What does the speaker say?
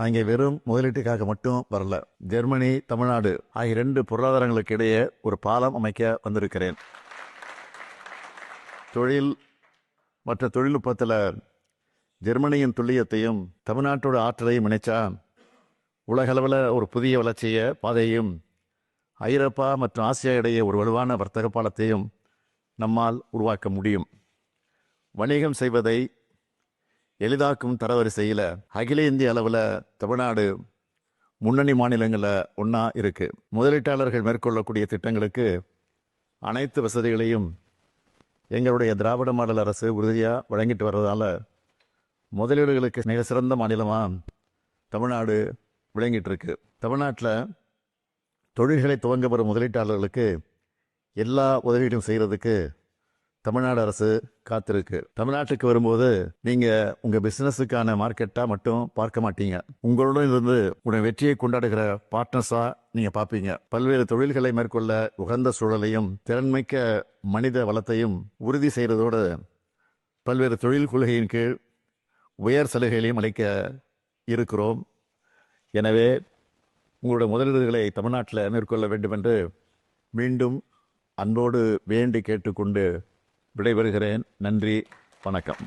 நான் இங்கே வெறும் முதலீட்டுக்காக மட்டும் வரல. ஜெர்மனி, தமிழ்நாடு ஆகிய 2 பொருளாதாரங்களுக்கு இடையே ஒரு பாலம் அமைக்க வந்திருக்கிறேன். தொழில் மற்ற தொழில்நுட்பத்தில் ஜெர்மனியின் துல்லியத்தையும் தமிழ்நாட்டோட ஆற்றலையும் இணைச்சா உலகளவில் ஒரு புதிய வளர்ச்சியை பாதையையும் ஐரோப்பா மற்றும் ஆசியா இடையே ஒரு வலுவான வர்த்தக பாலத்தையும் நம்மால் உருவாக்க முடியும். வணிகம் செய்வதை எளிதாக்கும் தரவரிசையில் அகில இந்திய அளவில் தமிழ்நாடு முன்னணி மாநிலங்களில் ஒன்றா இருக்கு. முதலீட்டாளர்கள் மேற்கொள்ளக்கூடிய திட்டங்களுக்கு அனைத்து வசதிகளையும் எங்களுடைய திராவிட மாடல் அரசு உறுதியாக வழங்கிட்டு வர்றதால முதலீடுகளுக்கு மிக சிறந்த மாநிலமாக தமிழ்நாடு விளங்கிட்டு இருக்கு. தமிழ்நாட்டில் தொழில்களை துவங்க வரும் முதலீட்டாளர்களுக்கு எல்லா உதவிகளும் செய்கிறதுக்கு தமிழ்நாடு அரசு காத்திருக்கு. தமிழ்நாட்டுக்கு வரும்போது நீங்கள் உங்கள் பிஸ்னஸுக்கான மார்க்கெட்டாக மட்டும் பார்க்க மாட்டீங்க. உங்களுடன் இருந்து உங்கள் வெற்றியை கொண்டாடுகிற பார்ட்னர்ஸாக நீங்கள் பார்ப்பீங்க. பல்வேறு தொழில்களை மேற்கொள்ள உகந்த சூழலையும் திறன்மிக்க மனித வளத்தையும் உறுதி செய்கிறதோடு பல்வேறு தொழில் கொள்கையின் கீழ் உயர் சலுகைகளையும் அளிக்க இருக்கிறோம். எனவே உங்களுடைய முதலீடுகளை தமிழ்நாட்டில் மேற்கொள்ள வேண்டும் என்று மீண்டும் அன்போடு வேண்டி கேட்டுக்கொண்டு விடைபெறுகிறேன். நன்றி, வணக்கம்.